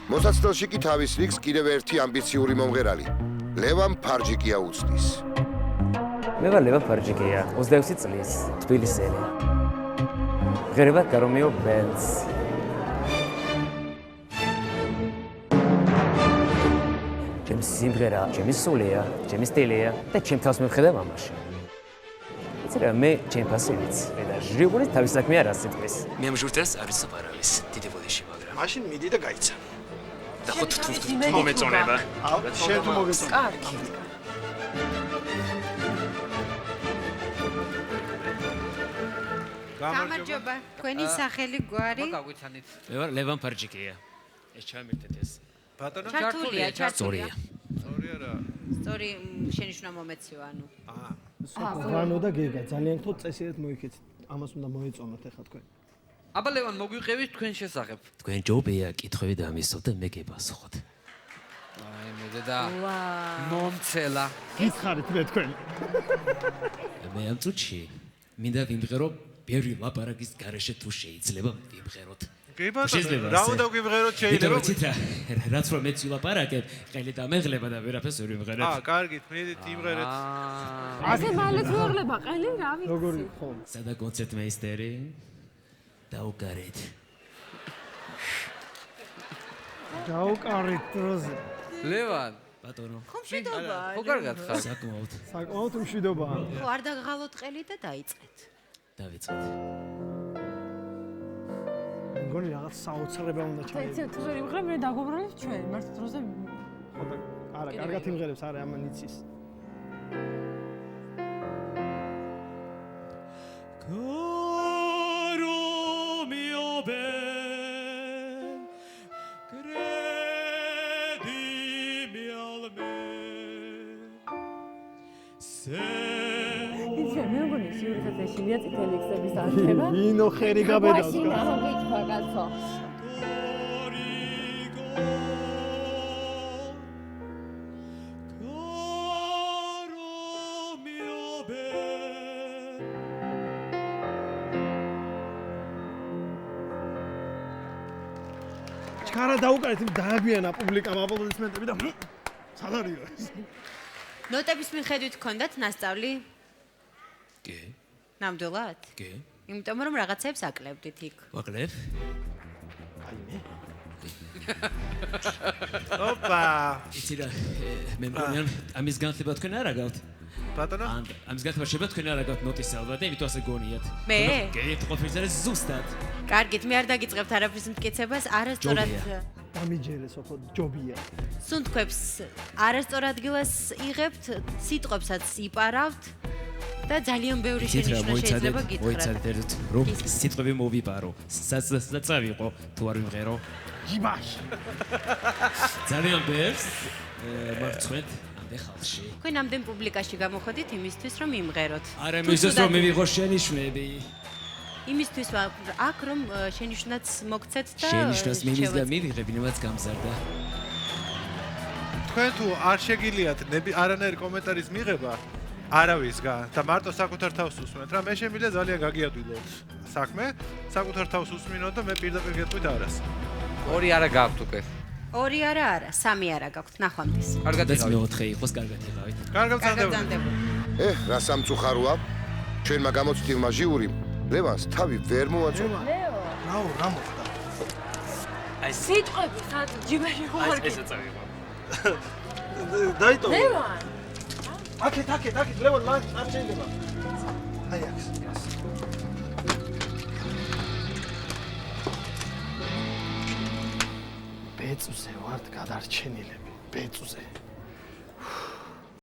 მოსაცდელში კი თავის რიგს კიდევ ერთი ამბიციური მომღერალი ლევან ფარჯიკია უცდის. მე ვარ ლევან ფარჯიკია, 26 წლის, თბილისელი. ღირებად გარომეო ბენდს. ჩემი სიმღერა, ჩემი სულია, ჩემი სტილია და ჩემ თავს მივხედავ ამაში. იცი რა, მე ჩემ ფასი ვიცი და ჟიური თავის საქმე არ ასწრის. მე ამ ჟურნალს არ ვიცაპარავის დიდი ბოდიში, მაგრამ მაშინ მიდი და გაიცა. და ხო თუ მომეწონება. შენ თუ მოგეწონა. კარგი. გამარჯობა. თქვენი სახელი გვარი? გაგვიცანით. მე ვარ ლევან ფარჯიკია. ეს ჩამირთეთ ეს. ბატონო, ჩართულია. სწორია. სწორი არა. სწორი შენიშვნა მომეციო, ანუ. ვანო და გეგა ძალიან ხო წესიერად მოიქეცით. ამას უნდა მოეწონოთ ახლა თქვენ. აბა ლევან მოგვიყევით თქვენ შესახებ. თქვენ ჯობია კითხვები დამისვოთ და მე გეპასუხოთ. აი მე და მომცელა. გითხარით მე თქვენ. მე ამ წუთში მინდა ვიმღერო ბევრი ლაპარაკის გარეშე თუ შეიძლება ვიმღეროთ. კი ბატონო, რა უნდა გვიმღეროთ შეიძლება? ვიცით რა, რაც რომ მეც ვილაპარაკებ, ყელი დამეღლება და ვერაფერს ვერ ვიმღერებ. კარგით, მიდით იმღერეთ. ასე მალე თუაღლება ყელი რა ვიცი. როგორი ხო? სადა კონცერტმეისტერი? დაუკარეთ. დაუკარეთ დროზე. ლევან, ბატონო, ხო მშვიდობა. ხო კარგად ხარ? საკმაოდ საკმაოდ მშვიდობაა. ხო არ დაგღალოთ ყელი და დაიწყეთ. დავიწყეთ. მგონი რაღაც საოცრება უნდა იცი ჩაიწერო. თუ ვერ იმღრებ მე დაგობრალებ ჩვენ მართლა დროზე ხო და არა, კარგად იმღერებს, არა ამან იცის. იცი მე მგონი სიუჟეტად ეშინია წითელი ექსების არქება ინო ხერი გაბედავს. მაშინ გიქვა კაცო ჩქარა დაუკარეთ, დააგვიანა პუბლიკამ აპლოდისმენტები და სად არისო ეს? ნოტების მიხედვით გქონდათ მასწავლი? კი, ნამდვილად? კი. იმიტომ რომ რაღაცებს აკლებდით იქ. ვაკლებ? ოპა. იცი რა, მე მგონი ამის განხილვა თქვენ არ აგავთ. ბატონო, ამის განხილვა შეიძლება თქვენ არ აგავთ ნოტის ალბათ და იმიტომ ასე გონიათ. მე? კი, ყოფილი არის ზუსტად. კარგით, მე არ დაგიწყებთ არაფრის მტკიცებას, არასწორად დამიჯერესო ხო ჯობია. სუნთქვებს არასწორ ადგილას იღებთ, სიტყვებსაც იპარავთ და ძალიან ბევრი შენიშვნა შეიძლება გითხრათ. მოიცადეთ ერთ რომ სიტყვები მოვიპარო. საწავიყო თუ არ ვიმღერო. იბაში. ძალიან ბევრს მარცხვეთ ამდე ხალხში. თქვენ ამდენ პუბლიკაში გამოხდით იმისთვის რომ იმღეროთ. არა მისთვის რომ მივიღო შენიშვნები. იმისთვის აქ რომ შენიშვნაც მოგცეთ და შენიშვნას მინის და მივიღებ, იმაც გამზარდა. თქვენ თუ არ შეგიძლიათ არანაირი კომენტარის მიღება არავისგან და მარტო საკუთარ თავს უსმენთ რა, მე შემიძლია ძალიან გაგიადვილოთ საქმე, საკუთარ თავს უსმინოთ და მე პირდაპირ გეტყვით არას. ორი არა გაქვთ უკვე. ორი არა, სამი არა გაქვთ, ნახვამდის. კარგად დაც იყავით. მეოთხე იყოს, კარგად იყავით. კარგად კარგად გძანდებოდი. გძანდებოდი. რა სამწუხაროა? ჩვენმა გამოცდილმა ჟიურიმ ლევანს თავი ვერ მოაწონა. რა მოხდა? აი სიტყვები სად ჯიბერი ხوار კი წავიღო. დაიტო. ლევან აქეთ, ლევან, მან არ შეიძლება. აი აქ. ბეწვზე ვართ გადარჩენილები, ბეწვზე.